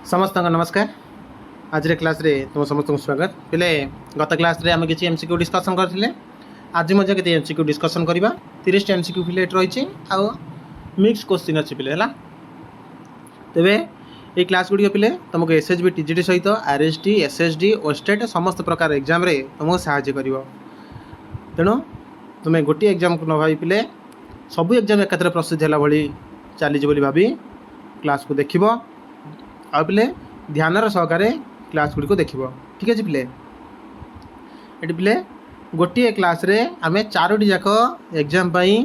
समस्त नमस्कार। आज रे क्लास रे तुम समस्त स्वागत। पिले गत क्लास रे आम किसी एमसीक्यू डिस्कसन करथिले। आज मध्य केते एमसीक्यू डिस्कसन करबा। 30 एमसीक्यू फिले रही आउ मिक्स क्वेश्चन अच्छी पिले है। तेबे ये क्लास गुड़ी पिले तुमको एसएचबी टीजीटी सहित आरएसडी एसएसडी ओस्टेट समस्त प्रकार एग्जाम रे तुमको सहाय्य करिवो। तेणु तुम्हें गोटे एग्जाम को न भाई पिले सबू एग्जाम एकाथरे प्रस्तुत है भाई चलीज बोली भाभी क्लास को देखिबो आ पिले ध्यानर सहकारे क्लास गुड़ी को देखिबो। ठीक है पिले ये पिले गोटे क्लास रे आमे चारोटी जाक एग्जाम पाई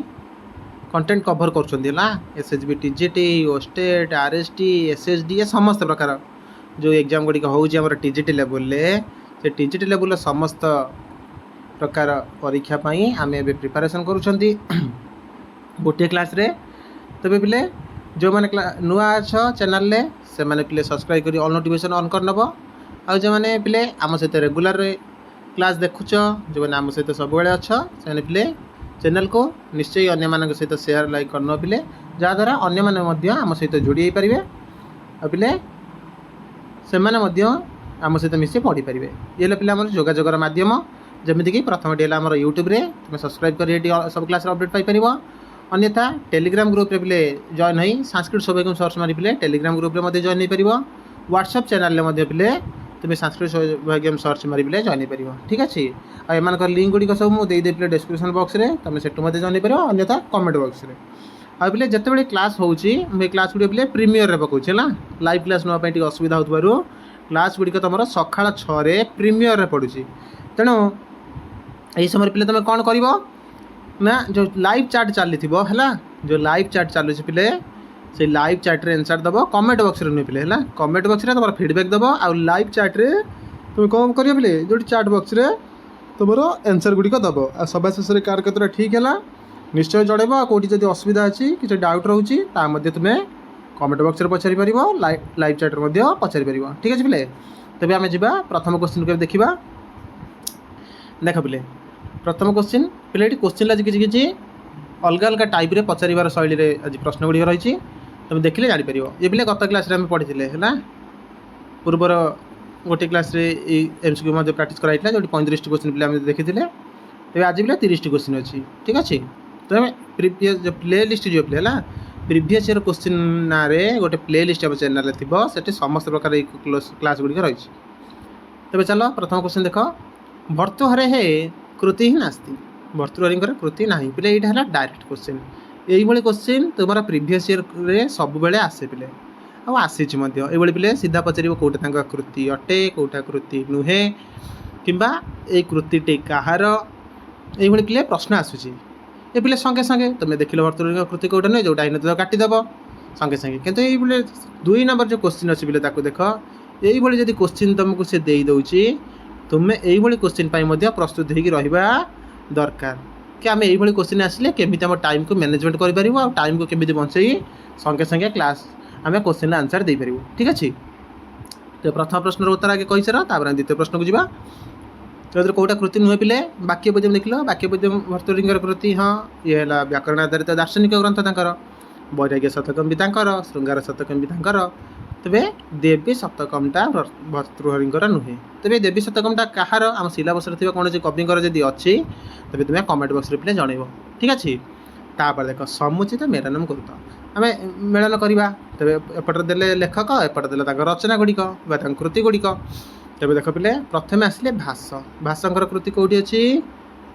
कंटेंट कवर कर एसएचबी टीजीटी ओस्टेट आरएसडी एसएसडी ये समस्त प्रकार जो एग्जाम गुड़ी हूँ टीजीटी लेवल से टीजीटी लेवल समस्त प्रकार परीक्षा पाई आमे एबे प्रिपरेशन करूछंती गोटे क्लास रे। तबे पिले जो मैंने नुआ अच्छ चैनल ले से मैंने पिले सब्सक्राइब करी ऑल नोटिफिकेशन ऑन कर नब आ जो मैंने पिले आम सहित रेगुलर क्लास देखुच जो मैंने आम सहित सब बेले अच्छ से पिले चैनल को निश्चय अन्य मान सहित शेयर लाइक करन पिले जहाँद्वारा अन्य मैंने आम सहित जोड़ी पारे आ पिले से आम सहित मिसे पढ़ी पारे। ये पिले आम जोगाजोगर मध्यम जमीक प्रथम आम यूट्यूब रे तुम सब्सक्राइब कर सब क्लास अपडेट पाइपर। अन्यथा टेलीग्राम ग्रुप रे पिले जॉइन होई संस्कृत सौभाग्यम सर्च मारी पिले टेलीग्राम ग्रुप रे मध्य जॉइन हो। व्हाट्सएप चैनल रे मध्य पिले तुम संस्कृत सौभाग्यम सर्च मारी पिले जॉइन हो। ठीक अच्छे आ एम लिंक गुड़ी सब मुझे देदेवि डिस्क्रिप्शन बॉक्स रे तुम सेठू जॉइन कर अन्यथा कमेंट बॉक्स रे आ पिले जिते क्लास होची क्लास गुड़ी पिले प्रीमियर रे पकाउछे ना लाइव क्लास नापी टी असुविधा होतबारु क्लास गुड़ी तुम सकाळ 6 रे प्रीमियर रे पड़ुची। तेणु यही समय पिले तुम कौन कर ना जो लाइव चैट चली है जो लाइव चैट चलुच पिले से लाइव चैट रे आंसर दबो कमेंट बॉक्स रे नुहे पिले है कमेंट बॉक्स रे तुम फीडबैक दबो आ लाइव चैट रे तुम कौन कर पिले जो चैट बॉक्स रे तुम आंसर गुड़ी दबो आ सभा शेष में कार कतरा ठीक है निश्चय जड़ेब आ कौटी जब असुविधा अच्छी किसी डाउट रोचे तुम्हें कमेंट बॉक्स रे पचारि पारिबो लाइव चैट रे पचारि पारिबो। ठीक है पिले तेज आम जा प्रथम क्वेश्चन को देखा। देख पिले प्रथम क्वेश्चन पिले क्वेश्चन आज किसी अलग अलग टाइप रे पचार शैली रे आज प्रश्न गुड़ी रही तुम देखिले जापर। ये पिले गत क्लास रे पढ़ी है पूर्वर गोटे क्लास रे एमसीक्यू प्राक्टिस कराइला जो 35 क्वेश्चन पिले देखी तेज आज पिले 30 क्वेश्चन अच्छी। ठीक अच्छे तो प्रीवियस जो प्ले लिस्ट जो पिले है प्रीवियस ईयर क्वेश्चन ना गोटे प्ले लिस्ट आम चैनल थी समस्त प्रकार क्लास गुड़ी रही। तेज चलो प्रथम क्वेश्चन देख भर्तृहरे हे कृति ही नास्ती भर्तृहरी कृति ना पिले यहाँ डायरेक्ट क्वेश्चन यही क्वेश्चन तुम प्रीवियस ईयर रे सब बेले आसे पिले आसी पिले सीधा पचार कौटा कृति अटे कौटा कृति नुहे किंबा ये कृति कहार ये पिले प्रश्न आसूसी ये पिले संगे संगे तुम देख भर्तृहरी कृति कौटा नुहे जोटा ही काटिदेव संगे संगे कितु ये 2 नंबर जो क्वेश्चन अच्छी पिले देख यही जब क्वेश्चन तुमको से दे दौची तुम्हें यही क्वेश्चन प्रस्तुत होगी रहा दरकार कि आम यही क्वेश्चन आसिले केमी आम टाइम को मैनेजमेंट करें और टाइम को केमी बंचई संगे संगे क्लास आम क्वेश्चन आंसर दे पार। ठीक अच्छे तो प्रथम प्रश्न उत्तर आगे कही सार द्वितीय प्रश्न को जीवा जो कौटा कृति नुहे पिले वाक्य बुद्धि देख वाक्य बुद्धि भर्तृहरि कृति हाँ ये है व्याकरण आधारित दार्शनिक ग्रंथ तांकर वैराग्य शतकम भी श्रृंगार शतकम भी तेरे देवी शतकमटा भर्तृहरि नुहे। तेरे देवी शतकमटा कहार आम सिलेबस कौन कविंर जदि अच्छी तेज तुम्हें कमेंट बॉक्स में जनइब। ठीक अच्छे तापर देख समुचित मेलनम गुरुत आम मेलन करवा तेरे एपटे देले लेखक एपटे देले रचना गुड़िक कृति गुड़िक तेज देख पिले प्रथम आसिले भाष भाषांकर कृति कौटी अच्छी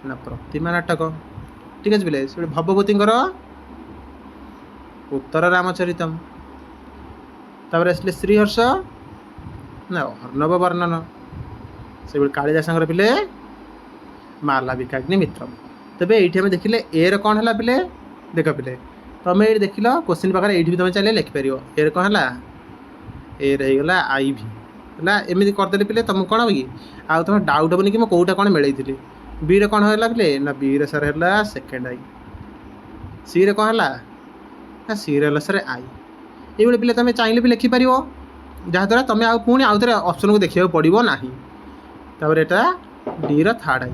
ना प्रतिमा नाटक। ठीक अच्छे पिले भवभूति उत्तर रामचरितम तापर आसले श्रीहर्ष ना अर्णव वर्णन से कालिदास पिले मालाविकाग्नि मित्रम। तेरे ये आम देखिले एर कौन है पिले देख पिले तुम ये देख क्वेश्चन पाखे ये तुम चलिए लिखिपर एर कौन है एर होगा आई भी है एमती करदे पिले तुम कौन कि आ तुम डाउट हेनी कि कौटा कौन मिलई बी रे कौन है पिले ना बी रे सर है सेकेंड आई सी रे कौन है ना सी रे सर आई ये पिले तुम चाहिए भी लिखिपर जहाँद्वारा तुम आउ पुणी आउ थे ऑप्शन को देखा पड़ो ना तापर यहाँ डी रो थर्ड आई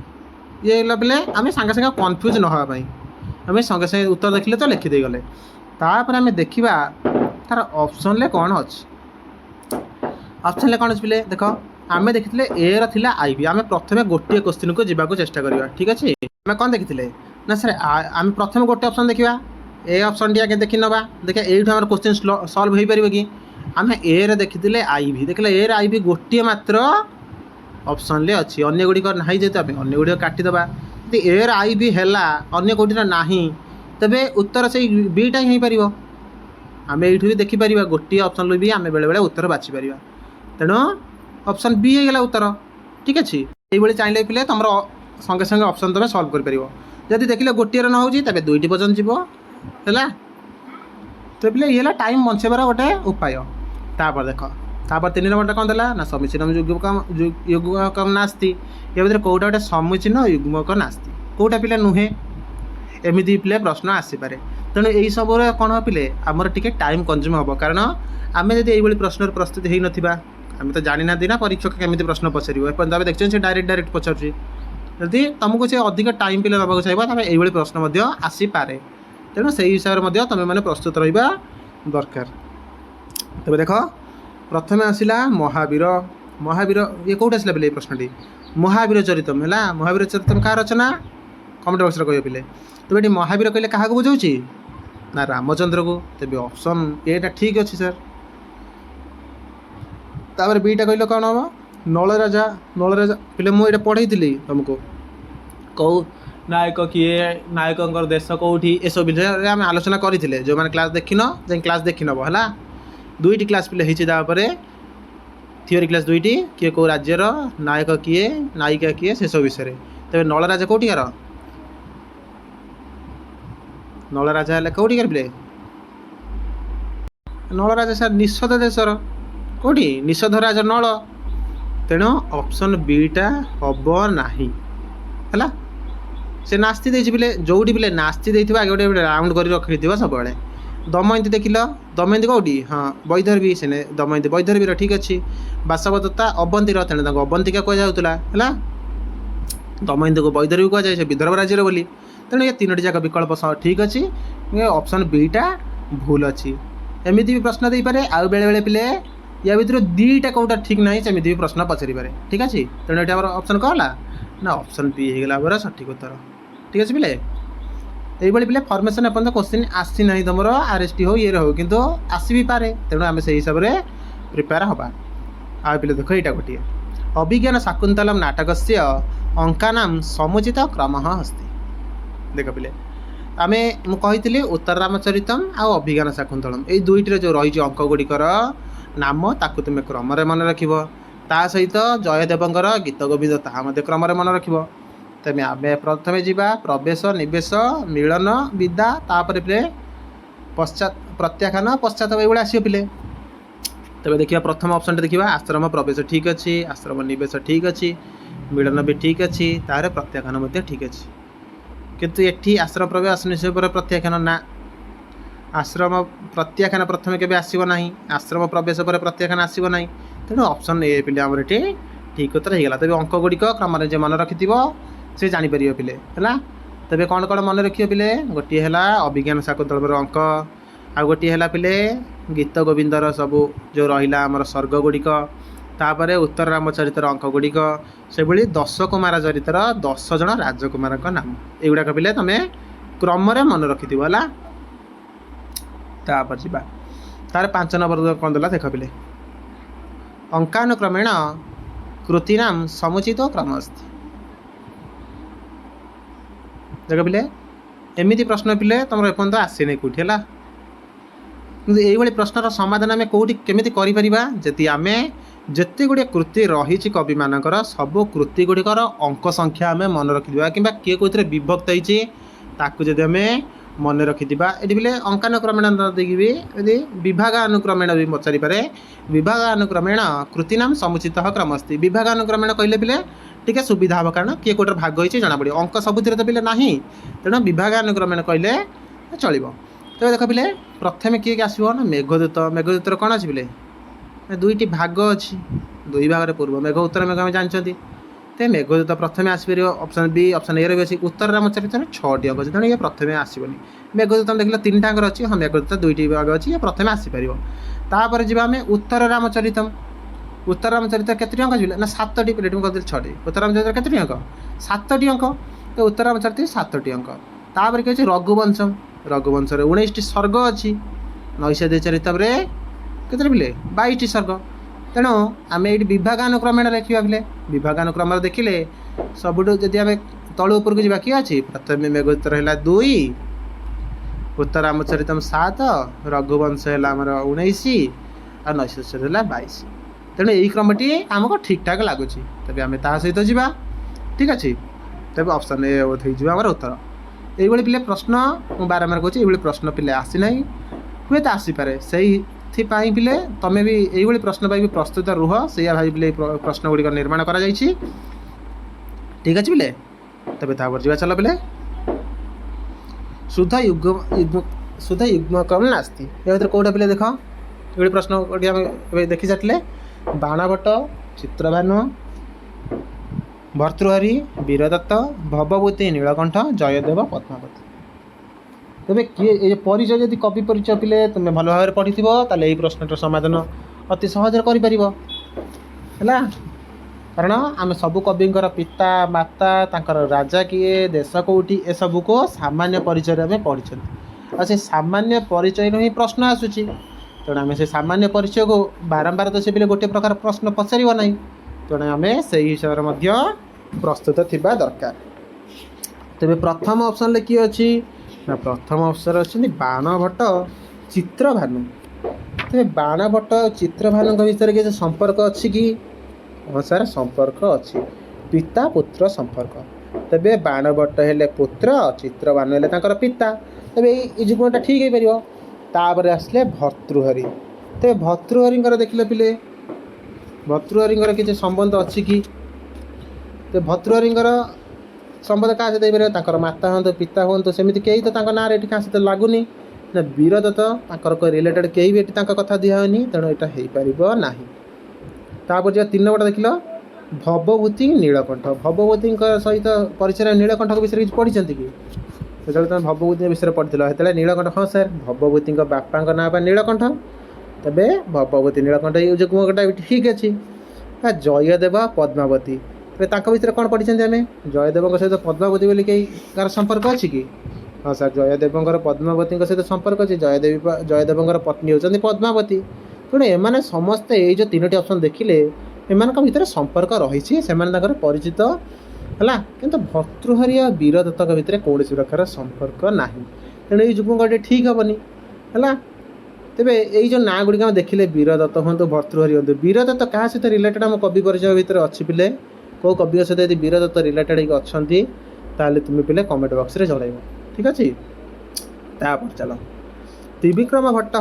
ये पिले आम सागे सागे कन्फ्यूज नापी आम संगे संगे उत्तर देखिले तो लिखिदे गले तापर आम देखा तार ऑप्शन ले कौन अच्छी ଅପସନ୍ରେ କ'ଣ ଅଛି ପିଲେ ଦେଖ ଆମେ ଦେଖିଥିଲେ ଏର ଥିଲା ଆଇବି ଆମେ ପ୍ରଥମେ ଗୋଟିଏ କ୍ୱେଶ୍ଚିନ୍କୁ ଯିବାକୁ ଚେଷ୍ଟା କରିବା ଠିକ୍ ଅଛି। ଆମେ କ'ଣ ଦେଖିଥିଲେ ନା ସାର୍ ଆମେ ପ୍ରଥମେ ଗୋଟେ ଅପସନ୍ ଦେଖିବା ଏ ଅପସନ୍ଟି ଆଗେ ଦେଖି ନେବା ଦେଖିବା ଏଇଠୁ ଆମର କ୍ୱେଶ୍ଚିନ୍ ସଲ୍ଭ ହୋଇପାରିବ କି। ଆମେ ଏରେ ଦେଖିଥିଲେ ଆଇବି ଦେଖିଲେ ଏର ଆଇବି ଗୋଟିଏ ମାତ୍ର ଅପସନ୍ରେ ଅଛି ଅନ୍ୟ ଗୁଡ଼ିକ ନାହିଁ ଯେହେତୁ ଆମେ ଅନ୍ୟ ଗୁଡ଼ିକ କାଟିଦେବା। ଯଦି ଏର ଆଇବି ହେଲା ଅନ୍ୟ କେଉଁଠିର ନାହିଁ ତେବେ ଉତ୍ତର ସେଇ ବିଟା ହିଁ ହେଇପାରିବ। ଆମେ ଏଇଠୁ ବି ଦେଖିପାରିବା ଗୋଟିଏ ଅପସନ୍ରୁ ବି ଆମେ ବେଳେବେଳେ ଉତ୍ତର ବାଛିପାରିବା ତେଣୁ ଅପସନ୍ ବି ହେଇଗଲା ଉତ୍ତର ଠିକ୍ ଅଛି। এইভাবে চাইলে পিলে তোমার সঙ্গে সঙ্গে অপসন তুমি সলভ করে যদি দেখলে গোটিଏ ন হচ্ছে তবে দুইটি পর্যন্ত যাব হল তো পিলে ইয়ে হল টাইম বঞ্চাইবার গোটে উপায়। তারপর দেখ তারপর 3 নম্বরটা কম দেলা না সমীচীন युग्मकम नास्ति ये ভিতরে কোটা গোটে সমীচীন युग्मक नास्ति কোটা পিলে নুহে এমিতি পিলে প্রশ্ন আসিপারে। তেণু এইসবুর କ'ଣ ପିଲେ ଆମର ଟିକେ ଟାଇମ୍ କନଜ୍ୟୁମ୍ ହେବ କାରଣ ଆମେ ଯଦି এইভাবে ପ୍ରଶ୍ନର ପ୍ରସ୍ତୁତି ହେଇନଥିବା ଆମେ ତ ଜାଣିନାହାନ୍ତି ନା ପରୀକ୍ଷକ କେମିତି ପ୍ରଶ୍ନ ପଚାରିବ ଏପର୍ଯ୍ୟନ୍ତ ଆମେ ଦେଖୁଛନ୍ତି ସେ ଡାଇରେକ୍ଟ ପଚାରୁଛି ଯଦି ତୁମକୁ ସେ ଅଧିକ ଟାଇମ୍ ପିଲେ ଦେବାକୁ ଚାହିଁବ ତାହେଲେ এইভাবে ପ୍ରଶ୍ନ ମଧ୍ୟ ଆସିପାରେ। ତେଣୁ ସେଇ ହିସାବରେ ମଧ୍ୟ ତୁମେମାନେ ପ୍ରସ୍ତୁତ ରହିବା ଦରକାର। ତେବେ ଦେଖ ପ୍ରଥମେ ଆସିଲା ମହାବୀର ମହାବୀର ଇଏ କେଉଁଠି ଆସିଲା ପିଲେ ଏଇ ପ୍ରଶ୍ନଟି ମହାବୀର ଚରିତମ୍ ହେଲା। ମହାବୀର ଚରିତମ୍ କାହାର ରଚନା କମେଣ୍ଟ ବକ୍ସରେ କହିବ ପିଲେ। ତେବେ ଏଠି ମହାବୀର କହିଲେ କାହାକୁ ବୁଝାଉଛି ନା ରାମଚନ୍ଦ୍ରକୁ। ତେବେ ଅପସନ୍ ଏଟା ଠିକ୍ ଅଛି ସାର୍। ତାପରେ ବିଟା କହିଲେ କ'ଣ ହେବ ନଳରାଜା ନଳରାଜା ପିଲେ ମୁଁ ଏଇଟା ପଢ଼େଇଥିଲି ତୁମକୁ କେଉଁ ନାୟକ କିଏ ନାୟକଙ୍କର ଦେଶ କେଉଁଠି ଏସବୁ ବିଷୟରେ ଆମେ ଆଲୋଚନା କରିଥିଲେ। ଯେଉଁମାନେ କ୍ଲାସ୍ ଦେଖିନ ଯାଇ କ୍ଲାସ୍ ଦେଖିନେବ ହେଲା। 2ଟି କ୍ଲାସ୍ ପିଲେ ହେଇଛି ତାପରେ ଥିଓରି କ୍ଲାସ୍ 2ଟି କିଏ କେଉଁ ରାଜ୍ୟର ନାୟକ କିଏ ନାୟିକା କିଏ ସେସବୁ ବିଷୟରେ। ତେବେ ନଳରାଜା କେଉଁଠିକାର ନଳରାଜା ହେଲେ କେଉଁଠିକାର ପିଲେ ନଳରାଜା ସାର୍ ନିଷଧ ଦେଶର କେଉଁଠି ନିଷଧ ରାଜ ନଳ। ତେଣୁ ଅପସନ୍ ବିଟା ହେବ ନାହିଁ ହେଲା। ସେ ନାସ୍ତି ଦେଇଛି ପିଲେ ଯେଉଁଠି ପିଲେ ନାସ୍ତି ଦେଇଥିବା ଆগে ଗୋଟେ ରାଉଣ୍ଡ କରି ରଖିଥିବ ସବୁବେଳେ। ଦମୟନ୍ତୀ ଦେଖିଲ ଦମୟନ୍ତୀ କେଉଁଠି ହଁ ବୈଦର୍ଭୀ ସେନେ ଦମୟନ୍ତୀ ବୈଦର୍ଭୀର ଠିକ୍ ଅଛି। ବାସବଦତ୍ତା ଅବନ୍ତୀର ତେଣୁ ତାଙ୍କୁ ଅବନ୍ତିକା କୁହାଯାଉଥିଲା ହେଲା। ଦମୟନ୍ତୀକୁ ବୈଦର୍ଭୀ କୁହାଯାଏ ସେ ବିଦର୍ଭ ରାଜ୍ୟର ବୋଲି। ତେଣୁ ଏ 3ଟି ଯାକ ବିକଳ୍ପ ଠିକ୍ ଅଛି ଅପସନ୍ ବିଟା ଭୁଲ ଅଛି। ଏମିତି ବି ପ୍ରଶ୍ନ ଦେଇପାରେ ଆଉ ବେଳେବେଳେ ପିଲେ ୟା ଭିତରୁ 2ଟା କେଉଁଟା ଠିକ୍ ନାହିଁ ସେମିତି ବି ପ୍ରଶ୍ନ ପଚାରିପାରେ ଠିକ୍ ଅଛି। ତେଣୁ ଏଠି ଆମର ଅପସନ୍ କ'ଣ ହେଲା ନା ଅପସନ୍ ବି ହେଇଗଲା ଆମର ସଠିକ୍ ଉତ୍ତର ଠିକ୍ ଅଛି ପିଲେ। এইভাবে পিলে ফর্মেসন এপর্যন্ত কোশ্চিন আসি না তোমার আরএসটি হো ইয়ে হো কিন্তু আসি বি পারে তেমন আমি সেই হিসাবে প্রিপেয়ার হবা। আর পিলে দেখ এইটা গোটিয়ে অভিজ্ঞান শাকুন্তলম নাটকস্য অঙ্কানাম সমুচিত ক্রম হস্তি। দেখ পিলে আমি মু কইଥିଲି উত্তর রামচরিতম আর অভিজ্ঞান শাকুন্তলম এই 2টির যে রয়েছে অঙ্ক গুড়িকর নাম তাকে তুমি ক্রমরে মনে রাখব তা সহিত জয়দেবঙ্কর গীত গোবিন্দ তাহা মধ্যে ক্রমরে মনে রাখব। তেমনি আমি প্রথমে যা প্রবেশ নিবেশ মিলন বিদ্যা তাপরে পিলে পশ্চাৎ প্রত্যাখ্যান পশ্চাৎ এইভাবে আসবে পিলে। তবে দেখা প্রথম অপশনটা দেখা আশ্রম প্রবেশ ঠিক আছে আশ্রম নিবেশ ঠিক আছে মিলন भी ঠিক আছে তাহলে প্রত্যাখ্যান ঠিক আছে। কিন্তু এটি আশ্রম প্রবেশ নিবেশ পরে প্রত্যাখ্যান না আশ্রম প্রত্যাখ্যান প্রথমে কেবে আসব না আশ্রম প্রবেশ পরে প্রত্যাখ্যান আসব না। তেমন অপশন এ পিলে আমার এটি ঠিক উত্তর হয়ে গলা। তবে অঙ্ক গুড়িক ক্রমে যে মনে রখিথিব से जापर पिले है। तेरे कौन कौन मन रखिए पिले गोटे है अभिज्ञान शाकुन्तलम अंक आ गोटे है पिले गीत गोविंदर सबू जो रहा आमर स्वर्ग गुड़िक तापर उत्तर रामचरितर अंक गुड़िक से भाई 10 कुमार चरितर 10 जन राजकुमार नाम युवाक पिले तुम क्रम मन रखि है। तापर जा तार 5 नंबर कौन देला देख पिले अंकानुक्रमेण कृतीनाम समुचित क्रम अस्ति। देख पिले एमती प्रश्न पिले तुम एपर्यंत आसी नहीं कौटी है कि ये प्रश्नर समाधान आम कौटी केमी करी आम जिते गुड़े कृति रही कवि मानकर सब कृति गुड़िकर अंक संख्या आम मन रखिदा कि किए कौन विभक्त होती जब आम मन रखिदा। ये पिले अंकानुक्रमेण देखी भी यदि विभागानुक्रमेण भी पचारि पारे विभागानुक्रमेण कृतीनाम समुचित क्रम अस्ति। विभागानुक्रमेण कहले पिले टिके सुविधा हम कारण किए कौटे भाग होती जना पड़ो अंक सबुतिर तो पिले ना तेणु विभागानुक्रमेण कहले चलो। तो देख पिले प्रथम किए आसो ना मेघदूत मेघदूतर कौन अच्छे पिले 2टी भाग अच्छी 2 भाग पूर्व मेघ उत्तर मेघ आम जानते तो मेघदूत प्रथम आसपर ऑप्शन बी ऑप्शन ए रही उत्तर रामचरितर 6टी अंक अच्छे तेणु ये प्रथम आसबनी। मेघदूत देखिए 3 टाँग अच्छी हाँ मेघदूत 2टी भाग अच्छी ये प्रथम आसपार। तापर जी आम उत्तर रामचरितम उत्तररामचरित्र केतोटी अंक आसिला ना 7टी पिले मुझे कहते 6टी उत्तररामचरित्र केतोटी अंक 7टी अंक तो उत्तररामचरित्र 7टी अंक तापर कि रघुवंश रघुवंश 19टी सर्ग अच्छी नैषधीय चरित्र केते पिले 22टी सर्ग तेणु आम ये विभागानुक्रमेण लिखा पिले विभागानुक्रम देखिले सबुठ जदि आम तलु उपरको जी किए अच्छी प्रथम मेघदूतर है 2 उत्तररामचरितम 7 रघुवंश है 19 और नैषधीय चरित्र है 22 तेणु यही क्रमटी आमको ठीक ठाक लगुच तेज आम ता सहित जा ठीक अच्छे तेज ऑप्शन ए होमर उत्तर ये पिले प्रश्न मुझे बारंबार कहूँ ये प्रश्न पिले आसी ना हुए तो आसीपे से पिले तुम्हें भी यही प्रश्न भी प्रस्तुत रुह से भाई पिले प्रश्न गुड़िक निर्माण कर ठीक अच्छे पिले तेज तापर जा चल पिले शुद्ध शुद्ध युग्मकम नास्ती ये भर कौटा पिले देख ये प्रश्न देखी सारे बाणभट्ट चित्रभानु भर्तृहरि वीरदत्त भवभूति नीलकंठ जयदेव पद्मावती तेरे किए ये परिचय जब कवि परिचय पिले तुम्हें भल भाव पढ़ी ताल यही प्रश्नटर समाधान अति सहज कर कारण आम सब कविंर पिता माता तांकर राजा किए देश कौटी ए सब को सामान्य परिचय आम पढ़ी आ से सामान्य परिचय ही प्रश्न आसूची तेणु आम से सामान्य परिचय को बारंबार तो से गोटे प्रकार प्रश्न पचार ना तेणु आम से हिसाब से प्रस्तुत थिबा दरकार तेरे प्रथम ऑप्शन ले किए अच्छी ना प्रथम ऑप्शन अच्छी बाणभट्ट चित्रभानु तेरे बाणभट्ट चित्रभानु भितर किसी संपर्क अच्छी कि हाँ सर संपर्क अच्छी पिता पुत्र संपर्क तेरे बाणभट्ट हेले पुत्र चित्रभानु हेले तांकर पिता तेरे ये जुगटा ठीक है पार तापर आसले भर्तृहरि ते भर्तृहरिंकर देखिले पिले भर्तृहरिंकर किसी संबंध अच्छी कि तो भर्तृहरिंकर संबंध क्या सहित माता हूँ पिता हूँ सेमती कहीं तो ना क्या सहित लगुनि ना वीरदत्त कोई रिलेटेड कहीं भी कथा दिहनी तेणु यहाँ हो पार ना तापर जो 3 नंबर देख भवभूति नीलकंठ भवभूति सहित परिचय नीलकंठ विषय किसी पढ़ी कि जो तुम भवभूति विषय पढ़ी से नीलकंठ हाँ सर भवभूति बापा ना नीलकंठ तेरे भवभूति नीलकंठ ये जुगटा ठीक अच्छे जयदेव पद्मावती भितर कौन पढ़ी आम जयदेव सहित पद्मावती बोली कहीं कार संपर्क अच्छी कि हाँ सर जयदेव पद्मावती सहित संपर्क अच्छे जयदेव पत्नी होती पद्मावती तेणु एम समस्ते ये जो 3टी ऑप्शन देखिले एम भितर संपर्क रही से परिचित है कि भर्तृहरि और वीरदत्त भितर कौन प्रकार संपर्क ना तेणु ये जुगटे ठीक हेनी है तेरे ये जो ना गुड़िक देखिले वीरदत्त हूँ भर्तृहरि हूँ वीरदत्त क्या सहित रिलेटेड आम कवि परिचय भितर अच्छी पिले कौ कवि सहित यदि वीरदत्त रिलेटेड अच्छा ताले तुम्हें पिले कमेंट बॉक्स रे जन ठीक अच्छे तापर चलो त्रिविक्रम भट्ट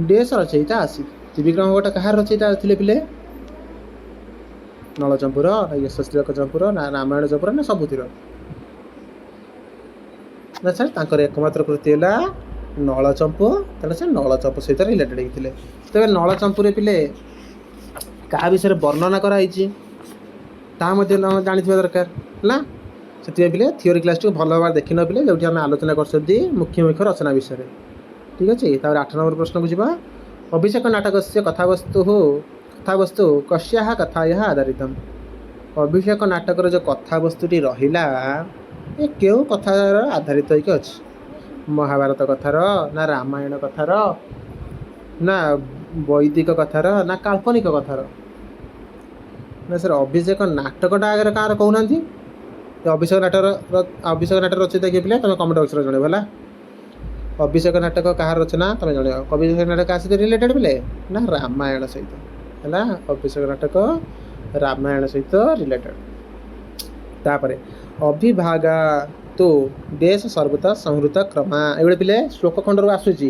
देश रचयिता आसी त्रिविक्रम भट्ट कहार रचयिता थे पिले नलचंपुर यशस्वी चंपुर ना रामायण चंपुर ना सबुतिर ना सर एकमात्र कृति है नलचंपु तेना से नलचंपु सहित रिलेटेड होते तेरे नलचंपुरे पिले क्या विषय वर्णना कराई जानी दरकार है से पिले थियोरी क्लास भल भाव देखी न पिले जो आलोचना कर मुख्य मुख्य रचना विषय ठीक अच्छे 8 नंबर प्रश्न को जी अभिषेक नाटक से कथावस्तु कस्या कथाया आधारित अभिषेक नाटक जो कथावस्तुटी रहा ये क्यों कथार आधारित होकर अच्छी महाभारत कथार ना रामायण कथार ना वैदिक कथार ना काल्पनिक कथार ना सर अभिषेक नाटकटा आगे कहाँ कहना अभिषेक नाटक रचयिता किए पिले तुम कमेंट बॉक्स में जनइब है अभिषेक नाटक कहाँ रचना तुम जन अभिषेक नाटक क्या सहित रिलेटेड पिले ना रामायण सहित है अभिषेक नाटक रामायण सहित रिलेटेड तापर अभिभागा तो देश सर्वता संहृत क्रमा ये पिले श्लोक खंड आसूची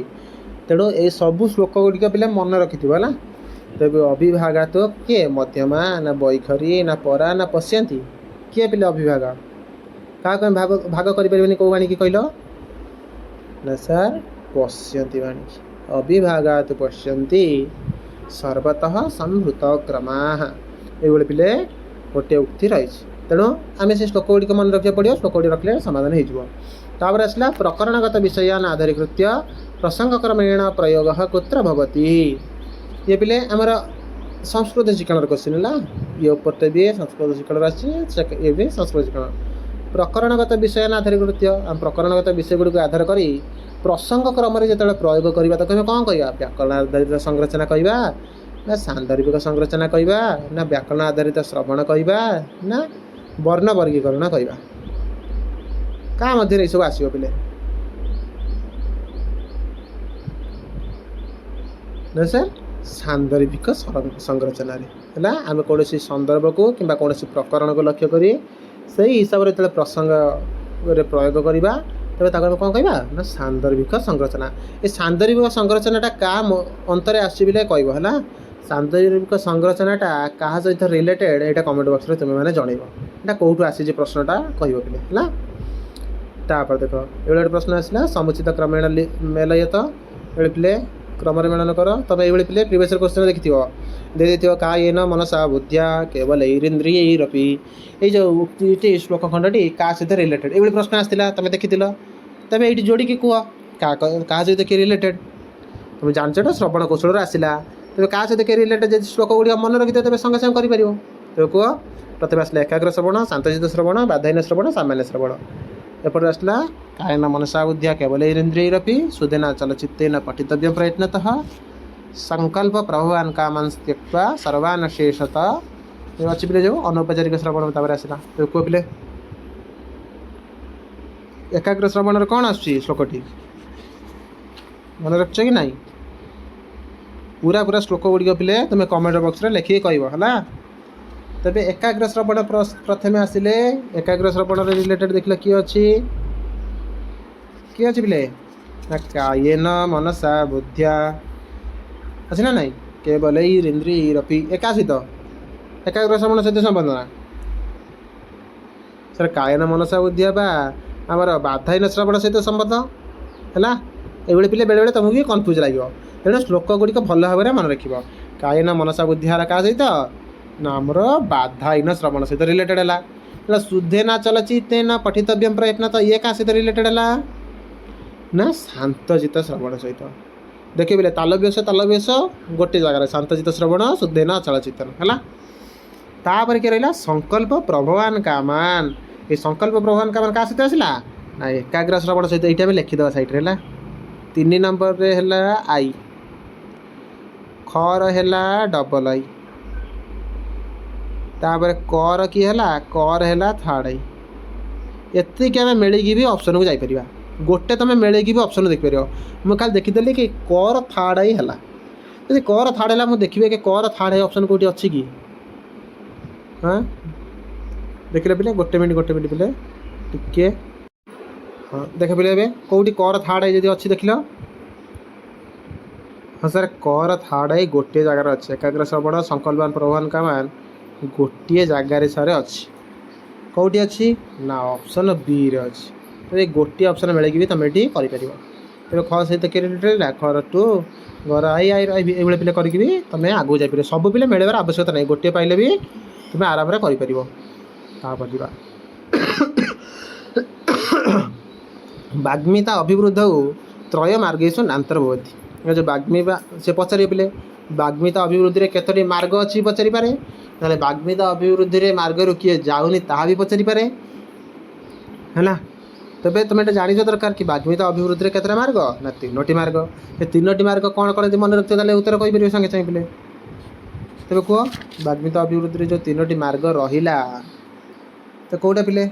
तेणु ये सबू श्लोक गुड़िक पिले मन रखि है तेज अभिभागा तो किए मध्यमा ना बैखरी ना परा ना पश्यंती किए पिले अभिभागा क्या भाग भाग करें कौ बाणी कहल ना सर पश्यंती बाणी अभिभागा तो पश्यंती सर्वतः संहृत क्रमा ये पिले गोटे उक्ति रही तेणु आम से श्लोक गुड़िक मन रखा पड़ो श्लोक गुड़ी रखले समाधान होपर आसला प्रकरणगत विषयान आधारीकृत्य प्रसंगक्रमेण प्रयोग कुत्र भवति ये पिले आमर संस्कृत शिक्षण क्वेश्चन है ये ऊपर भी संस्कृत शिक्षण आसी ये भी संस्कृत शिक्षण प्रकरणगत विषय आधारित आम प्रकरणगत विषय गुड़िक आधार कर प्रसंग क्रम जो प्रयोग करवा तो कह कौन कह व्याकरण आधारित संरचना कहवा ना सांदर्भिक संरचना कहवा ना व्याकरण आधारित श्रवण कहवा ना वर्ण वर्गीकरण कहवा क्या मध्य सब आसो पे ना सर सांदर्भिक संरचना है आम कौन संदर्भ को कि कौन प्रकरण को लक्ष्य कर सही हिसाब से जो प्रसंग प्रयोग करवा तेज कौन कहवा ना सांदर्भिक संरचना ये सांदर्भिक संरचनाटा क्या अंतरे आसले कहला सांदर्भिक संरचनाटा क्या सहित रिलेटेड यहाँ कमेंट बॉक्स में तुम्हें मैंने जनइब यहाँ कौटू आसी प्रश्नटा कह पे तापर देख ये प्रश्न आसला समुचित क्रमेण मेलयत ये पे क्रम मेलन कर तुम ये पे प्रिवियस क्वेश्चन देखि दे का ये न मनसा बुद्धिया केवल ऐरिंद्रियरपि ये जो उक्ति श्लोक खंडटी क्या सहित रिलेटेड ये प्रश्न आसाला तुम देखी तेज ये जोड़िकी कह क्या सहित किए रिलेटेड तुम जानच श्रवण कौशल आसला तेज क्या सहित किए रिलेटेड श्लोक गुड़िक मन रखिद तेज संगे संगे कर तेज कह प्रथम आसला एकाग्र श्रवण शांतचित श्रवण बाधाहीन श्रवण सामान्य श्रवण एपटे आसला कायन मनसा बुद्धिया केवल ऐरिंद्रियरपि सुधेना चलचित्तेन पठितव्यं प्रयत्नतः संकल्प प्रभवान कामांस त्यक्त्वा सर्वान् शेषत ये अच्छी पे जो अनौपचारिक श्रवण तापर आसला तो कह पे एकाग्र श्रवण कौन आसुची श्लोकटी मन रखछ कि नहीं पूरा पूरा श्लोक गुड़िक पे तुम कमेंट बॉक्स में लिखिए कह है तेरे एकाग्र श्रवण प्रथम आसिले एकाग्र श्रवण रिलेटेड देख किए अच्छी पे कायेन मनसा बुद्धिया अच्छी ना नहीं केवल ऐरिंद्रियरपि एका सहित एकाग्र श्रवण सहित संबंध ना सर कायेन मनसा बुद्धिया बा आमर बाधाहीन श्रवण सहित संबंध है ये पे बेले बेले तुमको कन्फ्यूज लगे तेणु श्लोक गुड़िक भल भाव में मन रख कायेन मनसा बुद्धिया क्या सहित ना आमर बाधाहीन श्रवण सहित रिलेटेड है शुद्धेना चलचित्तेन पठितव्यं प्रयत्न तो ये क्या सहित रिलेटेड है ना शांतचित श्रवण सहित देखिए बोले तालव्यस गोटे जगार शांतचित श्रवण शुद्धेन चलचित्तन है तापर किए रहा संकल्प प्रभवान कामान ये संकल्प प्रभवान कामान क्या सहित आसला ना एकाग्र श्रवण सहित ये आम लिखिद सैट्रे है 3 नंबर है आई खर है डबल आई तापर कर कि है कर है थर्ड आई एतिक आम मिलैकी भी ऑप्शन को जापर गोटे तुम मिलैकी भी ऑप्शन देखिपर मुझे खाली देखीदेली कि कर थर्ड आई है जब कर थर्ड है मुझे देखिए कि कर थर्ड आई ऑप्शन कौटी अच्छी कि हाँ देखिले पे गोटे मिनट पे टिके हाँ देख पे कौटी कर थर्ड आई जब अच्छी देख हाँ सर कर थर्ड आई गोटे जगार अच्छे एकाग्र श्रवण संकल्पान प्रभवान कामान गोटे जगार सारे अच्छी कौटी अच्छी ना ऑप्शन बी रे अच्छी तो गोटे ऑप्शन मिले भी तुम ये कर ख सहित रिलेटेड खर टू घर आई आई ये पे करके तुम आगू जापर सब पे मिलवार आवश्यकता नहीं गोटे पाइले भी तुम आराम से कर बाग्मिता अभिवृद्ध त्रय मार्गेशु नान्तर्भवति जो बाग्मी से पचारे पे बाग्मिता अभिवृद्धि केतोटी मार्ग अच्छी पचारि पारे ना बाग्मिता अभिवृद्धि मार्ग किए जाऊनी ता भी पचारि पारे है तेरे तुम ये जान दरकार कि बाग्मिता अभिवृद्धि केतटा मार्ग ना 3टी मार्ग ये 3टी मार्ग कौन कौन मन रखते उत्तर कहीपर संगे संगे पे तेरे कह बाग्मिता अभिवृद्धि जो 3टी मार्ग रहा तो कौटा पे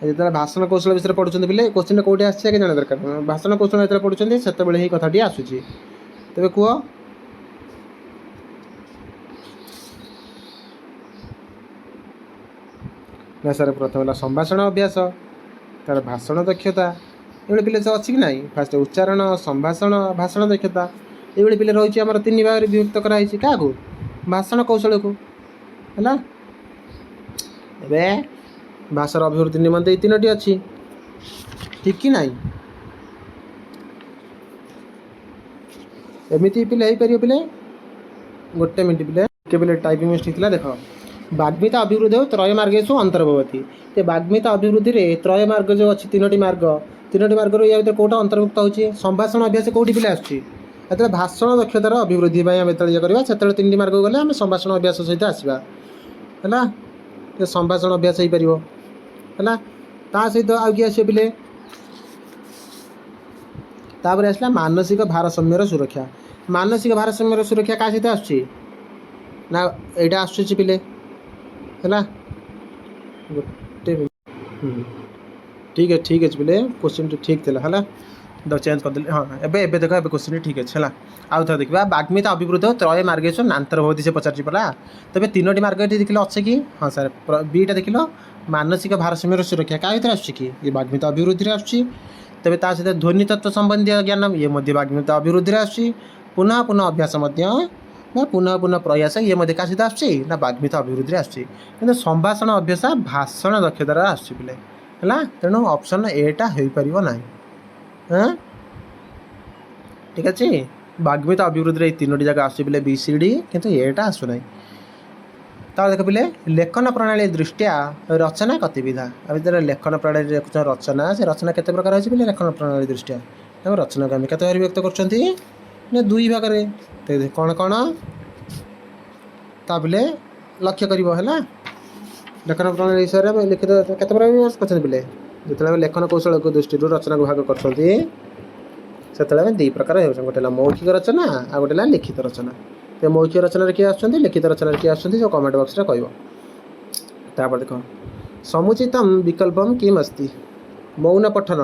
जो भाषण कौशल विषय पढ़ुं पे क्वेश्चन कौटे आसे जाना दरकार भाषण कौशल जो पढ़ुं से ही कथाटी आसूँ तेरे कह ना सर प्रथम है संभाषण अभ्यास तार भाषण दक्षता ये पे अच्छी कि नहीं फास्ट उच्चारण संभाषण भाषण दक्षता ये पे रही आम 3 भाग विभक्त कराई क्या भाषण कौशल को है भाषार अभिवृद्धि निमंते 3टी अच्छी ठीक कि नहीं एमती पे हो पे गोटे मिनट पे टाइपिंग मिस्टेक थी देख बाग्मिता अभिवृद्धि त्रय मार्गेशु अंतर्भवती ते बाग्मिता अभिवृद्धि रे त्रय मार्ग जो अच्छी 3टी मार्ग ତିନୋଟି ମାର୍ଗରୁ ୟା ଭିତରେ କେଉଁଟା ଅନ୍ତର୍ଭୁକ୍ତ ହେଉଛି? ସମ୍ଭାଷଣ ଅଭ୍ୟାସ କେଉଁଠି ପିଲା ଆସୁଛି? ଯେତେବେଳେ ଭାଷଣ ଦକ୍ଷତାର ଅଭିବୃଦ୍ଧି ପାଇଁ ଆମେ ଯେତେବେଳେ ଇଏ କରିବା ସେତେବେଳେ 3ଟି ମାର୍ଗକୁ ଗଲେ ଆମେ ସମ୍ଭାଷଣ ଅଭ୍ୟାସ ସହିତ ଆସିବା ହେଲା। ସମ୍ଭାଷଣ ଅଭ୍ୟାସ ହେଇପାରିବ ହେଲା। ତା ସହିତ ଆଉ କିଏ ଆସିବ ପିଲେ? ତାପରେ ଆସିଲା ମାନସିକ ଭାରସାମ୍ୟର ସୁରକ୍ଷା। ମାନସିକ ଭାରସାମ୍ୟର ସୁରକ୍ଷା କାହା ସହିତ ଆସୁଛି ନା ଏଇଟା ଆସୁଛି ପିଲେ ହେଲା। ଗୋଟେ ଠିକ୍ ଅଛି ପିଲେ, କ୍ୱେଶ୍ଚିନ୍ଟି ଠିକ୍ ଥିଲା ହେଲା। ଚେଞ୍ଜ କରିଦେଲି। ହଁ ଏବେ ଦେଖ, ଏବେ କ୍ୱେଶ୍ଚିନ୍ ଠିକ୍ ଅଛି ହେଲା। ଆଉ ଥରେ ଦେଖିବା। ବାଗ୍ମିତା ଅଭିବୃଦ୍ଧ ତ୍ରୟ ମାର୍ଗେଶ ନାନ୍ତର ଭବତି ସେ ପଚାରୁଛି ପରା। ତେବେ 3ଟି ମାର୍ଗ ଏଠି ଦେଖିଲ ଅଛି କି? ହଁ ସାର୍, ବିଟା ଦେଖିଲ ମାନସିକ ଭାରସାମ୍ୟର ସୁରକ୍ଷା କାହା ଭିତରେ ଆସୁଛି କି? ଇଏ ବାଗ୍ମିତା ଅଭିବୃଦ୍ଧିରେ ଆସୁଛି। ତେବେ ତା ସହିତ ଧ୍ୱନି ତତ୍ତ୍ୱ ସମ୍ବନ୍ଧୀୟ ଜ୍ଞାନ ଇଏ ମଧ୍ୟ ବାଗ୍ମିତା ଅଭିବୃଦ୍ଧିରେ ଆସୁଛି। ପୁନଃ ଅଭ୍ୟାସ ମଧ୍ୟ ବା ପୁନଃ ପ୍ରୟାସ ଇଏ ମଧ୍ୟ କାହା ସହିତ ଆସୁଛି ନା ବାଗ୍ମିତା ଅଭିବୃଦ୍ଧିରେ ଆସୁଛି। କିନ୍ତୁ ସମ୍ଭାଷଣ ଅଭ୍ୟାସ ଭାଷଣ ଦକ୍ଷତାର ଆସୁଛି ପିଲେ ହେଲା। ତେଣୁ ଅପସନ୍ ଏଟା ହେଇପାରିବ ନାହିଁ। ଠିକ୍ ଅଛି। ବାଗ୍ମିତା ଅଭିବୃଦ୍ଧିରେ ଏଇ 3ଟି ଜାଗା ଆସୁଛି ପିଲେ BCD, କିନ୍ତୁ ଏଟା ଆସୁନାହିଁ। ତାପରେ ଦେଖ ପିଲେ, ଲେଖନ ପ୍ରଣାଳୀ ଦୃଷ୍ଟିଆ ରଚନା ଗତିବିଧା। ଆ ଭିତରେ ଲେଖନ ପ୍ରଣାଳୀ ଦେଖୁଛ ରଚନା, ସେ ରଚନା କେତେ ପ୍ରକାର ଅଛି ପିଲେ? ଲେଖନ ପ୍ରଣାଳୀ ଦୃଷ୍ଟିଆ ତେଣୁ ରଚନାକୁ ଆମେ କେତେ ଭାବରେ ବିଭକ୍ତ କରୁଛନ୍ତି ନା 2 ଭାଗରେ। କ'ଣ କ'ଣ ତା ପିଲେ ଲକ୍ଷ୍ୟ କରିବ ହେଲା। ଲେଖନ ପ୍ରଣାଳୀ ବିଷୟରେ ଆମେ ଲିଖିତ କେତେ ପ୍ରକାର ବିଭକ୍ତ କରୁଛନ୍ତି ପିଲେ? ଯେତେବେଳେ ଆମେ ଲେଖନ କୌଶଳକୁ ଦୃଷ୍ଟିରୁ ରଚନାକୁ ଭାଗ କରୁଛନ୍ତି ସେତେବେଳେ ଆମେ 2 ପ୍ରକାର ହେଉଛନ୍ତି। ଗୋଟେ ହେଲା ମୌଖିକ ରଚନା, ଆଉ ଗୋଟେ ହେଲା ଲିଖିତ ରଚନା। ତ ମୌଖିକ ରଚନାରେ କିଏ ଆସୁଛନ୍ତି, ଲିଖିତ ରଚନାରେ କିଏ ଆସୁଛନ୍ତି, ସବୁ କମେଣ୍ଟ ବକ୍ସରେ କହିବ। ତାପରେ ଦେଖ, ସମୁଚିତମ୍ ବିକଳ୍ପମ୍ କିମ୍ अस्ति। ମୌନ ପଠନ।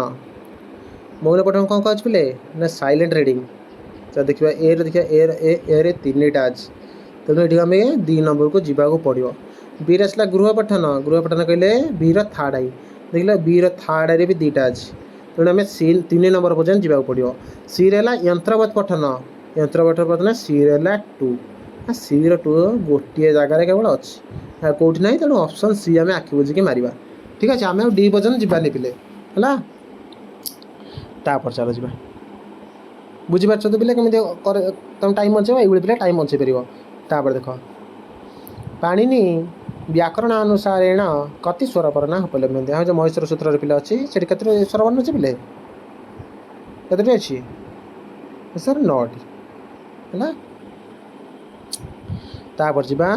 ମୌନ ପଠନ କ'ଣ କହୁଛି ପିଲେ ନା ସାଇଲେଣ୍ଟ ରିଡ଼ିଂ। ତ ଦେଖିବା ଏରେ, ଦେଖିବା ଏରେ 3ଟା ଅଛି, ତେଣୁ ଏଠି ଆମେ 2 ନମ୍ବରକୁ ଯିବାକୁ ପଡ଼ିବ। ବିରେ ଆସିଲା ଗୃହ ପଠନ। ଗୃହ ପଠନ କହିଲେ ବିର ଥାର୍ଡ଼ ଆଇ। ଦେଖିଲ ବିର ଥାର୍ଡ଼ ଆଇରେ ବି 2ଟା ଅଛି, ତେଣୁ ଆମେ 3 ନମ୍ବର ପର୍ଯ୍ୟନ୍ତ ଯିବାକୁ ପଡ଼ିବ। ସିରେ ହେଲା ଯନ୍ତ୍ରବତ୍ ପଠନ। ଯନ୍ତ୍ରବତ୍ ପଠନ ସିରେ ହେଲା 2। ସିର 2 ଗୋଟିଏ ଜାଗାରେ କେବଳ ଅଛି, ଆଉ କେଉଁଠି ନାହିଁ। ତେଣୁ ଅପସନ୍ ସି ଆମେ ଆଖି ବୁଝିକି ମାରିବା। ଠିକ୍ ଅଛି। ଆମେ ଆଉ D ପର୍ଯ୍ୟନ୍ତ ଯିବାନି ପିଲେ ହେଲା। ତାପରେ ଚାଲ ଯିବା। ବୁଝିପାରୁଛ ତ ପିଲେ କେମିତି ତୁମେ ଟାଇମ୍ ବଞ୍ଚେଇବ? ଏଇଭଳି ପିଲେ ଟାଇମ୍ ବଞ୍ଚେଇ ପାରିବ। ତାପରେ ଦେଖ, ପାଣିନି ବ୍ୟାକରଣ ଅନୁସାରେଣ କତି ସ୍ୱରବର୍ଣ୍ଣ ଉପଲବ୍ଧନ୍ତି। ଆଉ ଯେଉଁ ମହେଶ୍ୱର ସୂତ୍ରରେ ପିଲା ଅଛି ସେଠି କେତେ ସ୍ୱରବର୍ଣ୍ଣ ଅଛି ପିଲେ? କେତୋଟି ଅଛି ସାର୍? 9ଟି ହେଲା। ତାପରେ ଯିବା,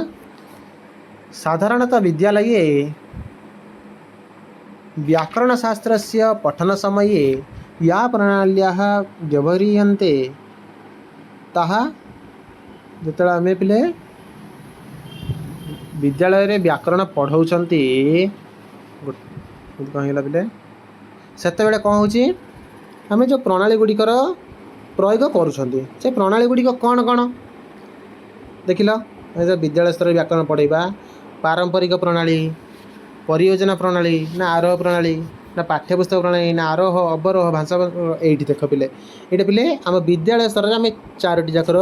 ସାଧାରଣତः विद्यालये व्याकरणशास्त्रस्य पठनसमये या प्रणाल्याः व्यवह्रियन्ते ताहा ଯେତେବେଳେ ଆମେ ପିଲେ ବିଦ୍ୟାଳୟରେ ବ୍ୟାକରଣ ପଢ଼ାଉଛନ୍ତି କ'ଣ ହେଇଗଲା ପିଲେ, ସେତେବେଳେ କ'ଣ ହେଉଛି ଆମେ ଯେଉଁ ପ୍ରଣାଳୀ ଗୁଡ଼ିକର ପ୍ରୟୋଗ କରୁଛନ୍ତି ସେ ପ୍ରଣାଳୀ ଗୁଡ଼ିକ କ'ଣ କ'ଣ ଦେଖିଲ? ବିଦ୍ୟାଳୟ ସ୍ତରରେ ବ୍ୟାକରଣ ପଢ଼ାଇବା ପାରମ୍ପରିକ ପ୍ରଣାଳୀ, ପରିयोजना ପ୍ରଣାଳୀ ନା ଆରୋହ ପ୍ରଣାଳୀ ନା ପାଠ୍ୟପୁସ୍ତକ ପ୍ରଣାଳୀ ନା ଆରୋହ ଅବରୋହ ଭାଷା। ଏଇଠି ଦେଖ ପିଲେ, ଏଇଟା ପିଲେ ଆମ ବିଦ୍ୟାଳୟ ସ୍ତରରେ ଆମେ 4ଟି ଯାକର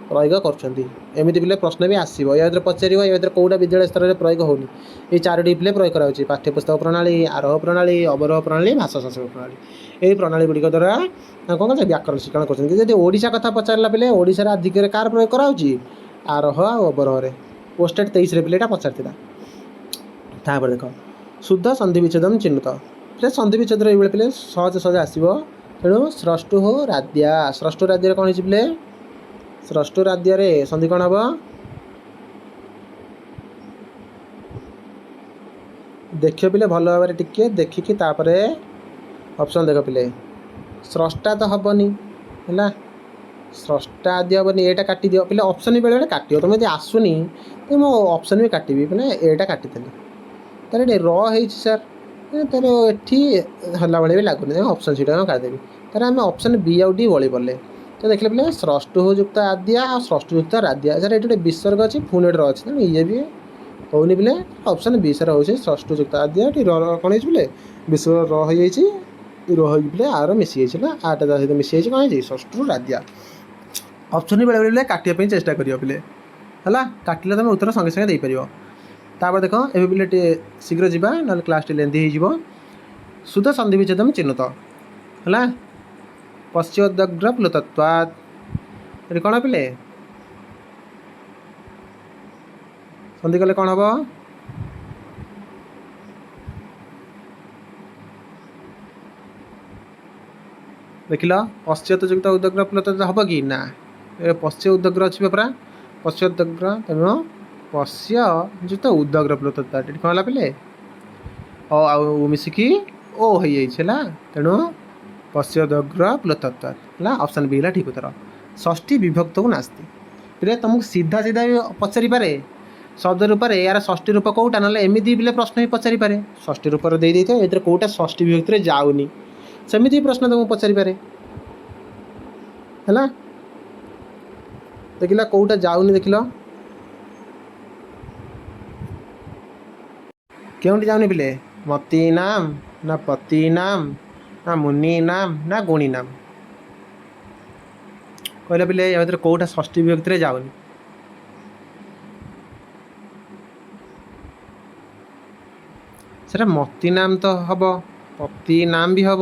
ପ୍ରୟୋଗ କରୁଛନ୍ତି। ଏମିତି ପିଲେ ପ୍ରଶ୍ନ ବି ଆସିବ, ୟା ଭିତରେ ପଚାରିବ ୟା ଭିତରେ କେଉଁଟା ବିଦ୍ୟାଳୟ ସ୍ତରରେ ପ୍ରୟୋଗ ହେଉନି। ଏଇ 4ଟି ପିଲେ ପ୍ରୟୋଗ କରାଯାଉଛି, ପାଠ୍ୟପୁସ୍ତକ ପ୍ରଣାଳୀ, ଆରୋହ ପ୍ରଣାଳୀ, ଅବରୋହ ପ୍ରଣାଳୀ, ଭାଷା ଶାସ୍ତ୍ର ପ୍ରଣାଳୀ। ଏହି ପ୍ରଣାଳୀ ଗୁଡ଼ିକ ଦ୍ୱାରା କ'ଣ କରୁଛନ୍ତି? ବ୍ୟାକରଣ ଶିକ୍ଷଣ କରୁଛନ୍ତି। ଯଦି ଓଡ଼ିଶା କଥା ପଚାରିଲା ପିଲେ, ଓଡ଼ିଶାରେ ଆଧିକ୍ୟରେ କାହାର ପ୍ରୟୋଗ କରାହେଉଛି? ଆରୋହ ଆଉ ଅବରୋହରେ। ପୋଷ୍ଟେଡ଼ 23ରେ ପିଲେ ଏଇଟା ପଚାରିଥିଲା। ତାପରେ ଦେଖ, ଶୁଦ୍ଧ ସନ୍ଧି ବିଚ୍ଛେଦମ୍ ଚିହ୍ନିତ। ପିଲେ ସନ୍ଧି ବିଚ୍ଛେଦର ଏଇଭଳି ପିଲେ ସହଜ ଆସିବ। ତେଣୁ ସ୍ରଷ୍ଟୁ ହୋ ରାଦ୍ୟା। ସ୍ରଷ୍ଟୁ ରାଦ୍ୟାରେ କ'ଣ ହେଇଛି ପିଲେ? ସ୍ରଷ୍ଟୁ ରାଦ୍ୟାରେ ସନ୍ଧି କ'ଣ ହେବ? ଦେଖିବ ପିଲେ ଭଲ ଭାବରେ ଟିକେ ଦେଖିକି ତାପରେ ଅପସନ୍ ଦେଖ ପିଲେ। ସ୍ରଷ୍ଟା ତ ହେବନି ହେଲା, ସ୍ରଷ୍ଟା ଆଦି ହେବନି, ଏଇଟା କାଟିଦିଅ ପିଲେ। ଅପସନ୍ ବି ବେଳେବେଳେ କାଟିବ, ତୁମେ ଯଦି ଆସୁନି ତ ମୁଁ ଅପସନ୍ ବି କାଟିବି ପିଲେ। ଏଇଟା କାଟିଦେଲି, ତାର ଏଠି ର ହେଇଛି ସାର୍, ତାର ଏଠି ହେଲା ଭଳି ବି ଲାଗୁନି, ଅପସନ୍ ସିଟା କାଟିଦେବି। ତାର ଆମେ ଅପସନ୍ B ଆଉ D ବଳି ପଡ଼ିଲେ ତ ଦେଖିଲେ ପିଲେ ସ୍ରଷ୍ଟୁ ଯୁକ୍ତ ଆଦ୍ୟା ଆଉ ସ୍ରଷ୍ଟୁ ଯୁକ୍ତ ରାଦ୍ୟା। ସାର୍ ଏଠି ଗୋଟେ ବିସର୍ଗ ଅଛି, ପୁଣି ଗୋଟେ ର ଅଛି, ତେଣୁ ଇଏ ବି ହେଉନି ପିଲେ। ଅପସନ୍ B ସାର୍ ହେଉଛି ସ୍ରଷ୍ଟୁ ଯୁକ୍ତ ଆଦ୍ୟା। ଏଠି ର କ'ଣ ହେଇଛି ପିଲେ? ବିସର୍ଗ ର ହେଇଯାଇଛି, ର ହେଇକି ପିଲେ ଆର ମିଶିଯାଇଛି ନା, ଆଟା ତା ସହିତ ମିଶିଯାଇଛି, କ'ଣ ହେଇଛି? ସ୍ରଷ୍ଟୁ ରାଦ୍ୟା। ଅପସନ୍ ବେଳେବେଳେ କାଟିବା ପାଇଁ ଚେଷ୍ଟା କରିବ ପିଲେ ହେଲା। କାଟିଲେ ତୁମେ ଉତ୍ତର ସଙ୍ଗେ ସଙ୍ଗେ ଦେଇପାରିବ। ତାପରେ ଦେଖ, ଏବେ ପିଲେ ଟିକେ ଶୀଘ୍ର ଯିବା, ନହେଲେ କ୍ଲାସ୍ଟି ଲେନ୍ଦି ହେଇଯିବ। ଶୁଦ୍ଧ ସନ୍ଧି ବିଚ୍ଛେଦମ୍ ଚିହ୍ନିତ ହେଲା। ପଶ୍ଚୋଦଗ୍ର ପ୍ଲୁତତ୍ୱାତ୍। ଏଠି କ'ଣ ପିଲେ ସନ୍ଧି କଲେ କ'ଣ ହେବ? ଦେଖିଲ ପଶ୍ଚାତଯୁକ୍ତ ଉଦଗ୍ର ପ୍ଲୁତତ୍ଵ ହେବ କି ନା, ପଶ୍ଚ ଉଦଗ୍ର ଅଛି ପରା, ପଶ୍ଚ ଉଦଗ୍ର, ତେଣୁ ପଶ୍ଚଯୁକ୍ତ ଉଦଗ୍ର ପ୍ଲୁତତ୍ଵ। ଏଠି କ'ଣ ହେଲା ପିଲେ, ଆଉ ମିଶିକି ଓ ହେଇଯାଇଛି ହେଲା, ତେଣୁ ପଶ୍ଚଦଗ୍ର ପ୍ଲୁତତ୍ଵ ହେଲା, ଅପସନ୍ ବି ହେଲା ଠିକ୍ ଉତ୍ତର। ଷଷ୍ଠୀ ବିଭକ୍ତକୁ ନାସ୍ତି। ପିଲେ ତୁମକୁ ସିଧା ସିଧା ବି ପଚାରିପାରେ ଶବ୍ଦ ରୂପରେ ଏହାର ଷଷ୍ଠୀ ରୂପ କେଉଁଟା, ନହେଲେ ଏମିତି ପିଲେ ପ୍ରଶ୍ନ ବି ପଚାରିପାରେ ଷଷ୍ଠୀ ରୂପରେ ଦେଇଦେଇଥିବ ଏଥିରେ କେଉଁଟା ଷଷ୍ଠୀ ବିଭକ୍ତିରେ ଯାଉନି, ସେମିତି ବି ପ୍ରଶ୍ନ ତୁମକୁ ପଚାରିପାରେ ହେଲା। ଦେଖିଲା କେଉଁଟା ଯାଉନି, ଦେଖିଲ କେଉଁଠି ଯାଉନି ପିଲେ, ମତି ନାମ ନା ପତି ନାମ ନା ମୁନି ନାମ ନା ଗୁଣୀ ନାମ, କହିଲା ପିଲେ ୟା ଭିତରେ କେଉଁଟା ଷଷ୍ଠୀ ବିଭକ୍ତିରେ ଯାଉନି। ସେଟା ମତି ନାମ ତ ହେବ, ପତି ନାମ ବି ହେବ,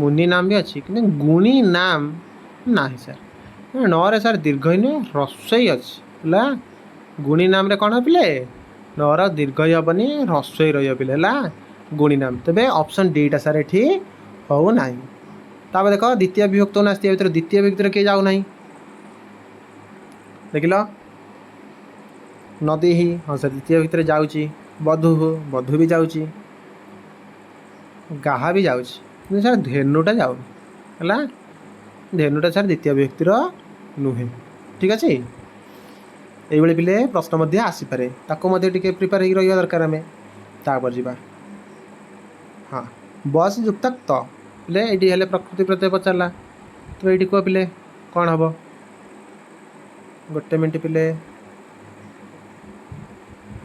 ମୁନି ନାମ ବି ଅଛି, କିନ୍ତୁ ଗୁଣୀ ନାମ ନାହିଁ ସାର୍। ନରେ ସାର୍ ଦୀର୍ଘଇ ନୁହେଁ ହ୍ରସ୍ୱଇ ଅଛି ହେଲା। ଗୁଣୀ ନାମରେ କ'ଣ ପିଲେ, ନର ଦୀର୍ଘଇ ହେବନି ହ୍ରସ୍ୱଇ ରହିବ ପିଲେ ହେଲା, ଗୁଣୀ ନାମ। ତେବେ ଅପସନ୍ ଡିଟା ସାର୍ ଏଠି ହେଉନାହିଁ। ତାପରେ ଦେଖ ଦ୍ୱିତୀୟ ବିଭକ୍ତ ନାସ୍ତି, ୟା ଭିତରେ ଦ୍ୱିତୀୟ ବିଭକ୍ତିରେ କିଏ ଯାଉନାହିଁ, ଦେଖିଲ ନଦୀ ହି, ହଁ ସାର୍ ଦ୍ୱିତୀୟ ଭିତରେ ଯାଉଛି, ବଧୂ ବଧୂ ବି ଯାଉଛି, ଗାହା ବି ଯାଉଛି, କିନ୍ତୁ ସାର୍ ଧେନୁଟା ଯାଉନି ହେଲା, ଧେନୁଟା ସାର୍ ଦ୍ୱିତୀୟ ବିଭକ୍ତିର ନୁହେଁ। ଠିକ୍ ଅଛି, এইଭଳି ପିଲେ ପ୍ରଶ୍ନ ମଧ୍ୟ ଆସିପାରେ, ତାକୁ ମଧ୍ୟ ଟିକେ ପ୍ରିପେୟାର ହେଇକି ରହିବା ଦରକାର ଆମେ। ତାପରେ ଯିବା, ହଁ ବସ୍ ଯୁକ୍ତ ତ ପିଲେ ଏଇଠି ହେଲେ ପ୍ରକୃତି ପ୍ରତ୍ୟୟ ପଚାରିଲା, ତ ଏଇଠି କୁହ ପିଲେ କ'ଣ ହେବ, ଗୋଟେ ମିନିଟ୍ ପିଲେ,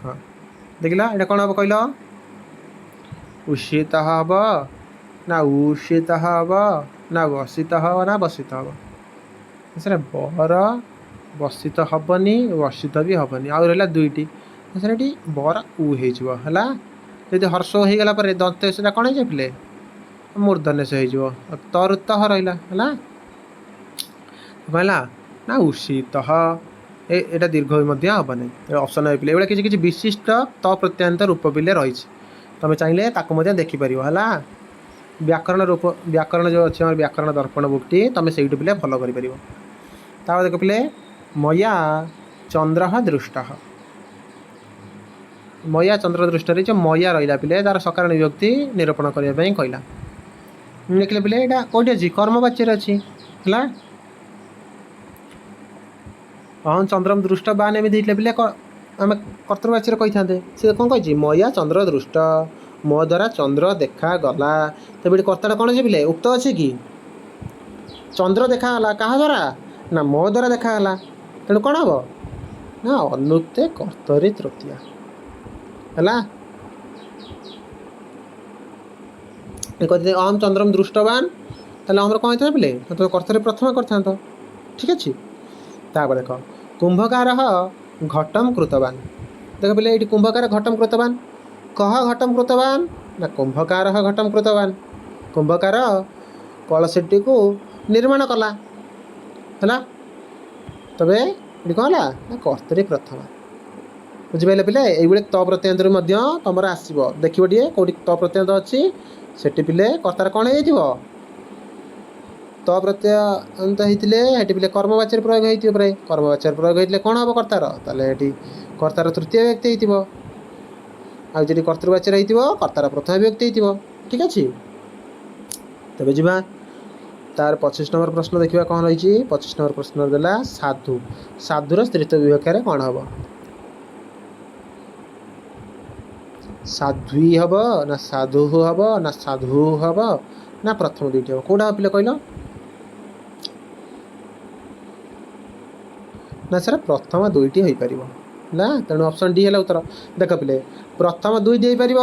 ହଁ ଦେଖିଲା ଏଇଟା କ'ଣ ହେବ କହିଲ, ଉଷିତ ହେବ ନା ଉଷିତ ହେବ ନା ବସିତ ହେବ ନା ବସିତ ହେବ, ସେଟା ବର ବସିତ ହେବନି, ବସିତ ବି ହେବନି, ଆଉ ରହିଲା ଦୁଇଟି, ସେଟା ଏଠି ବର ଉ ହେଇଯିବ ହେଲା। ଯଦି ହର୍ଷ ହେଇଗଲା ପରେ ଦନ୍ତ ସେଟା କ'ଣ ହେଇଯିବ ପିଲେ, ମୂର୍ଦ୍ଧନ୍ୟ ସେ ହେଇଯିବ, ତରୁ ତହ ରହିଲା ହେଲା, କହିଲା ନା ଉଷିତ, ଏଇଟା ଦୀର୍ଘ ମଧ୍ୟ ହେବନି, ଅପସନ୍ ପିଲେ। ଏଇଭଳିଆ କିଛି କିଛି ବିଶିଷ୍ଟ ତ ପ୍ରତ୍ୟୟାନ୍ତ ରୂପ ପିଲେ ରହିଛି, ତୁମେ ଚାହିଁଲେ ତାକୁ ମଧ୍ୟ ଦେଖିପାରିବ ହେଲା। ବ୍ୟାକରଣ ରୂପ, ବ୍ୟାକରଣ ଯେଉଁ ଅଛି ଆମର ବ୍ୟାକରଣ ଦର୍ପଣ ବୁକ୍ଟି, ତୁମେ ସେଇଠୁ ପିଲେ ଭଲ କରିପାରିବ। ତାପରେ ଦେଖ ପିଲେ, ମୟା ଚନ୍ଦ୍ର ଦୃଷ୍ଟ, ମୟା ଚନ୍ଦ୍ର ଦୃଷ୍ଟରେ ଯେଉଁ ମୟା ରହିଲା ପିଲେ ତାର ସକାରଣ ବିଭକ୍ତି ନିରୂପଣ କରିବା ପାଇଁ କହିଲା। ଦେଖିଲେ ପିଲେ ଏଇଟା କେଉଁଠି ଅଛି, କର୍ମବାଚ୍ୟରେ ଅଛି ହେଲା। ହଁ ଚନ୍ଦ୍ରମ ଦୃଷ୍ଟ ବାନ ଏମିତି ହେଇଥିଲେ ପିଲେ ଆମେ କର୍ତ୍ତୃବାଚ୍ୟରେ କହିଥାନ୍ତେ, ସେ କ'ଣ କହିଛି, ମୟା ଚନ୍ଦ୍ର ଦୃଷ୍ଟ, ମୋ ଦ୍ୱାରା ଚନ୍ଦ୍ର ଦେଖାଗଲା। ତେବେ ଏଠି କର୍ତ୍ତାଟା କ'ଣ ଅଛି ପିଲେ, ଉକ୍ତ ଅଛି କି, ଚନ୍ଦ୍ର ଦେଖାଗଲା କାହା ଦ୍ୱାରା, ନା ମୋ ଦ୍ୱାରା ଦେଖାଗଲା, ତେଣୁ କ'ଣ ହେବ ନା ଅନୁକ୍ତେ କର୍ତ୍ତରୀ ତୃତୀୟା ହେଲା। କହିଥିଲେ ଅହମ୍ ଚନ୍ଦ୍ରମ ଦୃଷ୍ଟବାନ, ତାହେଲେ ଆମର କ'ଣ ହେଇଥାନ୍ତା ପିଲେ, ତ କର୍ତ୍ତରୀ ପ୍ରଥମେ କରିଥାନ୍ତ। ଠିକ୍ ଅଛି, ତାପରେ ଦେଖ କୁମ୍ଭକାର ଘଟମ୍ କୃତବାନ, ଦେଖ ପିଲେ ଏଇଠି କୁମ୍ଭକାର ଘଟମ୍ କୃତବାନ, କହ ଘଟମ୍ କୃତବାନ ନା କୁମ୍ଭକାର ଘଟମ୍ କୃତବାନ, କୁମ୍ଭକାର କଳସୀଟିକୁ ନିର୍ମାଣ କଲା ହେଲା। ତେବେ ଏଠି କ'ଣ ହେଲା ନା କର୍ତ୍ତରୀ ପ୍ରଥମ, ବୁଝିପାରିଲେ ପିଲେ। ଏଇଭଳି ତ ପ୍ରତ୍ୟୟାନ୍ତରୁ ମଧ୍ୟ ତୁମର ଆସିବ, ଦେଖିବ ଟିକେ କେଉଁଠି ତ ପ୍ରତ୍ୟୟାନ୍ତ ଅଛି, ସେଠି ପିଲେ କର୍ତ୍ତାର କ'ଣ ହେଇଯାଇଥିବ, ତ ପ୍ରତ୍ୟୟାନ୍ତ ହେଇଥିଲେ ସେଠି ପିଲେ କର୍ମବାଚ୍ୟରେ ପ୍ରୟୋଗ ହେଇଥିବ, ପ୍ରାୟ କର୍ମବାଚ୍ୟରେ ପ୍ରୟୋଗ ହେଇଥିଲେ କ'ଣ ହେବ କର୍ତ୍ତାର, ତାହେଲେ ଏଠି କର୍ତ୍ତାର ତୃତୀୟ ବିଭକ୍ତି ହେଇଥିବ, ଆଉ ଯଦି କର୍ତ୍ତୃବାଚ୍ୟରେ ହେଇଥିବ କର୍ତ୍ତାର ପ୍ରଥମ ବିଭକ୍ତି ହେଇଥିବ। ଠିକ୍ ଅଛି, ତେବେ ଯିବା ତାର 25 ନମ୍ବର ପ୍ରଶ୍ନ ଦେଖିବା କ'ଣ ରହିଛି। 25 ନମ୍ବର ପ୍ରଶ୍ନ ଦେଲା ସାଧୁ, ସାଧୁର ସ୍ତ୍ରୀତ୍ୱ ବିଭକ୍ଷାରେ କ'ଣ ହେବ, ସାଧ୍ୱୀ ହେବ ନା ସାଧୁ ହେବ ନା ସାଧୁ ହେବ ନା ପ୍ରଥମ ଦୁଇଟି ହେବ, କେଉଁଟା ପିଲେ କହିଲ, ନା ସାର୍ ପ୍ରଥମ ଦୁଇଟି ହୋଇପାରିବ ନା, ତେଣୁ ଅପସନ୍ ଡି ହେଲା ଉତ୍ତର। ଦେଖ ପିଲେ ପ୍ରଥମ ଦୁଇଟି ହେଇପାରିବ,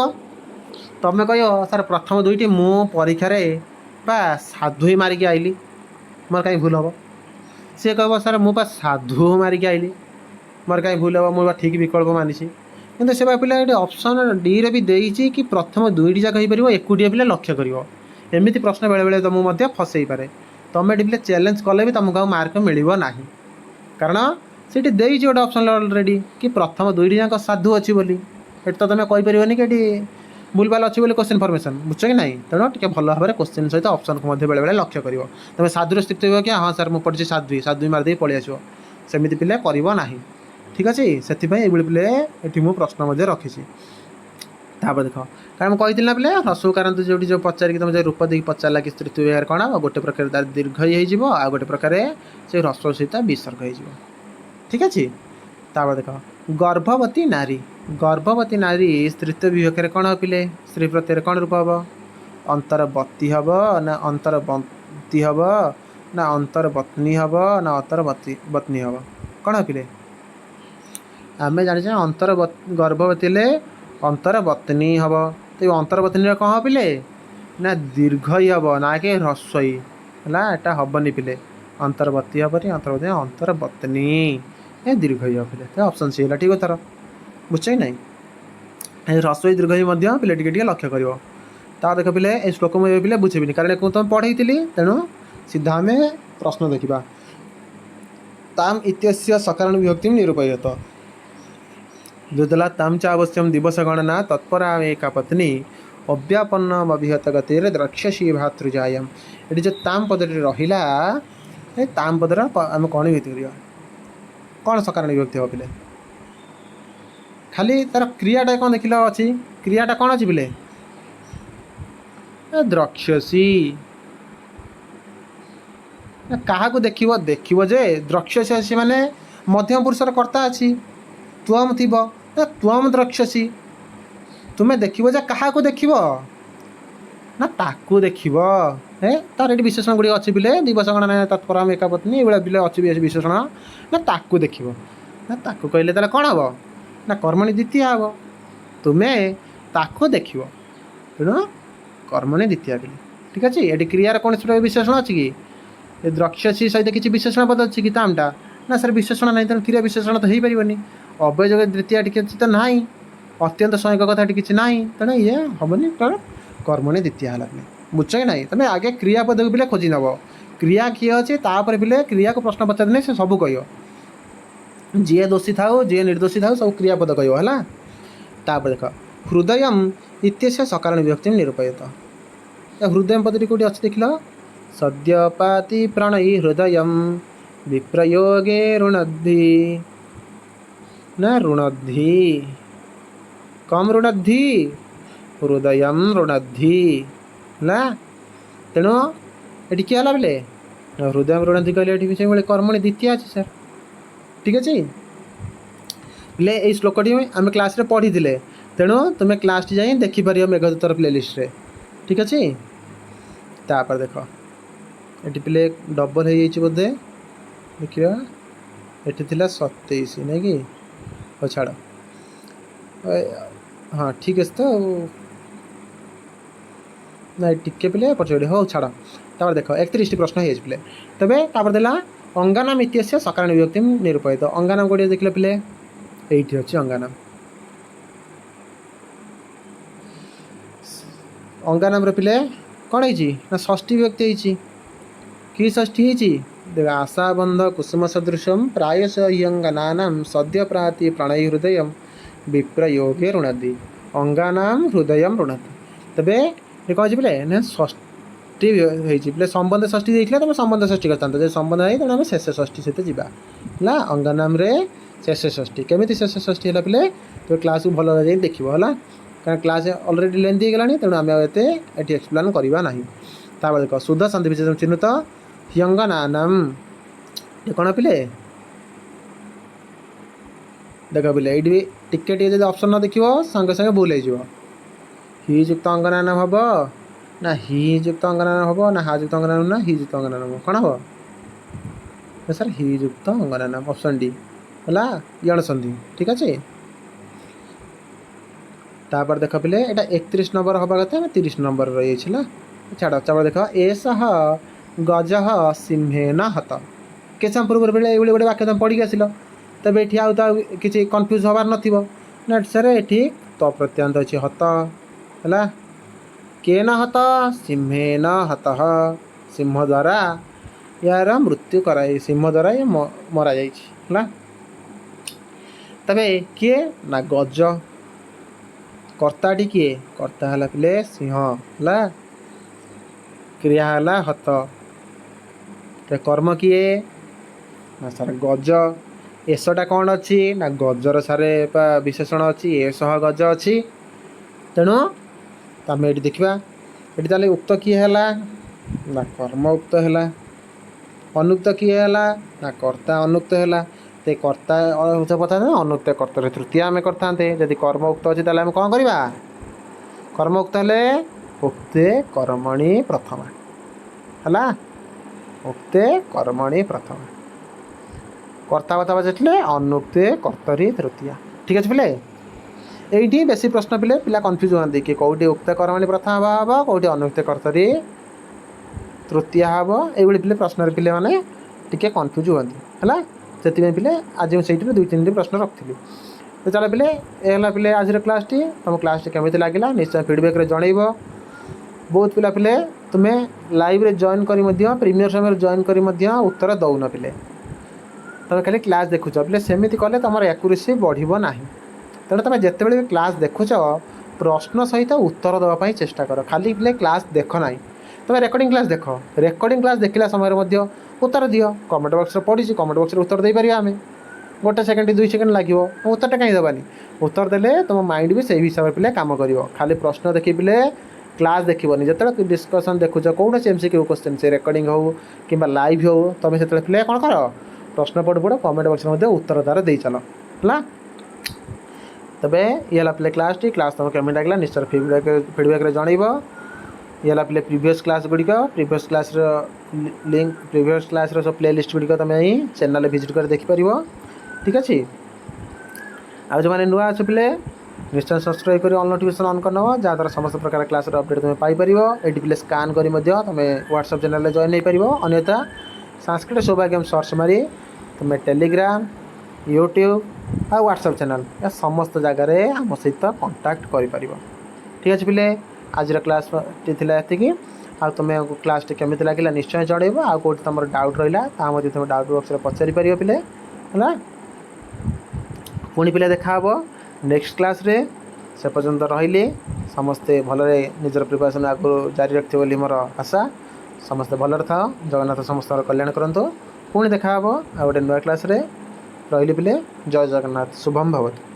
ତୁମେ କହିବ ସାର୍ ପ୍ରଥମ ଦୁଇଟି ମୁଁ ପରୀକ୍ଷାରେ ବା ସାଧୁ ମାରିକି ଆଇଲି, ମୋର କାହିଁ ଭୁଲ ହେବ, ସିଏ କହିବ ସାର୍ ମୁଁ ବା ସାଧୁ ମାରିକି ଆଇଲି, ମୋର କାହିଁ ଭୁଲ ହେବ, ମୁଁ ବା ଠିକ୍ ବିକଳ୍ପ ମାନିଛି। କିନ୍ତୁ ସେ ପିଲା ଏଠି ଅପସନ୍ ଡିରେ ବି ଦେଇଛି କି ପ୍ରଥମ ଦୁଇଟି ଯାକ ହେଇପାରିବ, ଏକୁଟିଆ ପିଲା ଲକ୍ଷ୍ୟ କରିବ। ଏମିତି ପ୍ରଶ୍ନ ବେଳେବେଳେ ତୁମକୁ ମଧ୍ୟ ଫସେଇପାରେ, ତୁମେ ଏଠି ପିଲା ଚ୍ୟାଲେଞ୍ଜ କଲେ ବି ତୁମକୁ ଆଉ ମାର୍କ ମିଳିବ ନାହିଁ, କାରଣ ସେଠି ଦେଇଛି ଗୋଟେ ଅପସନ୍ ଅଲରେଡ଼ି କି ପ୍ରଥମ ଦୁଇଟି ଯାକ ସାଧୁ ଅଛି ବୋଲି। ଏଠି ତ ତୁମେ କହିପାରିବନି କି ଏଠି भूलभाल अच्छी बोले क्वेश्चन फॉर्मेशन बुझ कि नहीं तेणु टे भल भाव में क्वेश्चन सहित ऑप्शन को बेले बेले लक्ष्य कर तुम साधुर स्थित कि हाँ सर मुझे पढ़ी साधु मारदे पलि आस सेमती पिले करना ठीक अच्छे से पिले ये मुझे प्रश्न रखी तापर देख कारण मुझे ना पिले ह्रस्व कारण जो जो पचारिक तुम जो रूप देख पचारा कि तृतीय विभाग कौन गोटे प्रकार तार दीर्घ हो आ गोटे प्रकार से ह्रस्व सहित विसर्ग हो ठीक अच्छे तापर देख गर्भवती नारी तृतीय विभाग कौन हो पिले स्त्री प्रत्यय कौन रूप हम अंतर्वती हम ना अंतर्वती हम ना अंतर्वत्नी हम ना अंतर्वत्नी हम कौन हो पिले आम जाने गर्भवती ले अंतर्वत्नी हम तो अंतर्वत्नी कौन हो पिले ना दीर्घ ही हम ना कि ह्रस्व ही है एटा हेनी पिले अंतर्वती हम अंतर्वती अंतर्वत्नी ए दीर्घ ही पिले तो ऑप्शन सी है ठीक उत्तर बुझ कि नहीं ह्रस्व दीर्घ ही पिले टे लक्ष्य कर देख पिले ये श्लोक मुझे पिले बुझेबी कारण तुम पढ़ई तेणु सीधा आम प्रश्न देखा ताम इत्यस्य सकारण विभक्ति निरूपयत दुदला ताम च अवश्यम दिवस गणना तत्परा एका पत्नी अव्यापन्न अभिहत गतिर द्रक्ष्यसी भातृजायाम ये जो ताम पद रहा ताम पदर आम कौन विभक्ति कर कौन सकारण विभक्ति हम पिले खाली तार क्रियाटा कौन देख अच्छी क्रियाटा कौन अच्छी पिले द्रक्ष्यसी क्या देख जे द्रक्ष्यसी माने मध्यम पुरुषर कर्ता अच्छी त्वम थी त्वम द्रक्ष्यसी तुम्हें देख क्या देख ना ताकू देख तार ये विशेषण गुड़ी अच्छी पिले दिवस गणना तत्परम एका पत्नी ये पिले अच्छी विशेषण ना ताकू देख ना ताकू कहले ताले कौन हम ना कर्मणि द्वितीय हम तुम्हें ताकू देख तेणु कर्मणि द्वितीय पिले ठीक अच्छे ये क्रियार कौन विशेषण अच्छी कि द्रक्ष्यसी सहित किसी विशेषण पद अच्छी कि तामटा ना सर विशेषण ना तेणु क्रिया विशेषण तो हो पार अव्यय द्वितीय टी तो ना अत्यंत संयोग कथा किसी ना तेणु ये हेनी तेणु कर्मणि द्वितीय है बुझ कि नहीं तुम आगे क्रियापद को पिले खोजी नब क्रिया किए अच्छे तापर पिले क्रिया को प्रश्न पचारे से सब कह जी दोषी था जी निर्दोषी था सब क्रियापद कहला देख हृदय इत्यस्य सकारण विभक्ति निरूपयत हृदय पदटी कौटी अच्छी देख लो सद्यपाति प्रणयी हृदय विप्रयोगे ऋणद्धि ना ऋणद्धि कम ऋणद्धि हृदय ऋणद्धि ना तेणु ये किए है बोले हृदय ऋणद्धि कहले से कर्मणि द्वितीय अच्छे सर ठीक अच्छे बोले ये श्लोकटी आम क्लास रे पढ़ी थे तेणु तुम्हें क्लास टी जाए देखिपर मेघदूतर प्लेलिस्ट रे ठीक अच्छे तापर देख ये पिले डबल हो बोधे देखिए ये थी 27 नहीं कि हो छाड़ हाँ ठीक है तो ना टिके पिले पचड़ी हो छाड़ तापर देख 31 प्रश्न हो पिले तबे तापर देला अंगानाम इत्यस्य सकारण विभक्ति निरूपयत अंगानाम गोटे देखले पिले ये अच्छे अंगानाम अंगानाम पिले कौन है षष्ठी विभक्ति होती कि षष्ठी देख आशाबंध कुसुम सदृशम प्रायश अंगानाम सद्य प्राति प्रणयी हृदय विप्रयोगे ऋणद्धि अंगानाम हृदय ऋणद्धि तबे ये कौन बोले ना षष्ठी होते संबंध षष्ठी देखिए तुम संबंध षष्ठी करता संबंध है तेनाली शेष षष्ठी सहित जावा अंगानाम शेष षष्ठी केमी शेष षष्ठी है पिले तो क्लास को भल जाए देख है कारण क्लास अलरेडी लेंथी गलानी तेणु आम एते एक्सप्लेन करवा ना तापर देख शुद्ध संधि विशेषण चिन्हित ह्यंगनानाम ये कौन पिले देख पिले ये टिके टे ऑप्शन न देखो संगे संगे भूल हो हि युक्त अंगनानाम हम ना हि युक्त अंगनानाम हम ना हा युक्त अंगनानाम ना हि युक्त अंगनानाम कौन हम सर हि युक्त अंगनानाम ऑप्शन डी है यण संधि ठीक अच्छे तापर देख पिले यहाँ 31 नंबर हवा कथा 30 नंबर रही छाड़ चाप देख एस गज सिंहेन हत के समय पूर्व बेले ये गोटे वाक्य तुम पढ़ी आसिल तब ये आउ तो किसी कन्फ्यूज हबार ना सर ये तो प्रत्यांत अच्छे हत है केन हत सिंहेन हत सिंह द्वारा यार मृत्यु कराई सिंह द्वारा ये मरा जाए तबे किए ना गज कर्ताटी किए कर्ता है पिले सिंह है क्रिया है हत कर्म किए ना सार गज एसटा कौन अच्छी ना गजर सारे विशेषण अच्छी एसह गज अच्छी तेणु आम ये देखा ये ताले उक्त किए है ना कर्म उक्त है अनुक्त किए है ना कर्ता अनुक्त है ते कर्ता पता ना अनुक्त कर्तर तृतीय आम करते जदि कर्म उक्त अच्छी ताले आम कौन करवा कर्म उक्त हेले उक्ते कर्मणि प्रथमा है उक्ते कर्मणि प्रथमा कर्ता बता बचले अनुक्ते कर्तरी तृतीया ठीक अच्छे पिले ये बेसी प्रश्न पिले पिला कन्फ्यूज होती कि कौटी उक्त कर्मणि प्रथमा हम कौटी अनुक्त कर्तरी तृतीया हम ये पिले प्रश्न पिले मैंने टी कन्फ्यूज होती है से पिले आज मुझे दुई तीन प्रश्न रखी तो चलो पिले ये पिले आज क्लास टी तुम क्लास टी केमी लगे निश्चय फीडबैक जनइब बहुत पिला पिले तुम्हें लाइव रे जॉइन करी प्रीमियर समय जॉइन करी उत्तर दौन पिले तुम खाली क्लास देखुच पिले सेमती कले तुम एक्यूरेसी बढ़ो ना तेणु तुम जिते भी क्लास देखुच प्रश्न सहित उत्तर देवाई चेष्टा कर खाली पिले क्लास देख ना तुम रेकर्डिंग क्लास देख रेकर्डिंग क्लास देखला समय उत्तर दियो कमेंट बॉक्स पड़ी कमेंट बॉक्स उत्तर दे पार आम गोटे सेकेंड 2 सेकेंड लगे उत्तरटा कहीं देवानी उत्तर देले तुम माइंड भी से हिसाब से पिले काम कर खाली प्रश्न देखी पिले क्लास देखनी जो डिस्कसन देखुच कौन MCQ क्वेश्चन से रेकर्डिंग हो कि लाइव हो तुम से पिले कौन कर प्रश्न पढ़ पढ़ कमेंट बॉक्स में उत्तर तार दे चल है तबे ये पिले क्लास टी क्लास तुम केमी लगे निश्चय फीडबैक जनइब ये पिले प्रीवियस क्लास गुड़िक previous class link previous class सब प्ले लिस्ट गुड़िक तुम यही चैनल विजिट कर देखिपर ठीक अच्छे आज जो मैंने नुआ अच्छे पिले निश्चय सब्सक्राइब कर ऑल नोटिफिकेशन ऑन कर नवा जहाँ द्वारा समस्त प्रकार क्लास अपडेट तुम पाइपर ये पिले स्कान कर तुम व्हाट्सएप चैनल जॉइन नहीं पार अन्यथा संस्कृत सौभाग्यम सर्च मारी तुम टेलीग्राम यूट्यूब और व्हाट्सएप चैनल या समस्त जगार आम सहित कंटाक्ट कर ठीक अच्छे पिले आज क्लास टी ये आ तुम्हें क्लास टी केमी लगे निश्चय जनइब आ कौट तुम डाउट रहा तुम डाउट बॉक्स में पचारि पार पिले है पुणी पिले देखा नेक्स्ट क्लास रे से पर्यंत रही समस्ते भलरे निजर प्रिपरेशन आगु जारी रखते बोली मोर आशा समस्ते भलरे था जगन्नाथ समस्त कल्याण करंतु पुणी देखा आ गोटे नुआ क्लास रे रही पिले जय जगन्नाथ शुभम भवतु।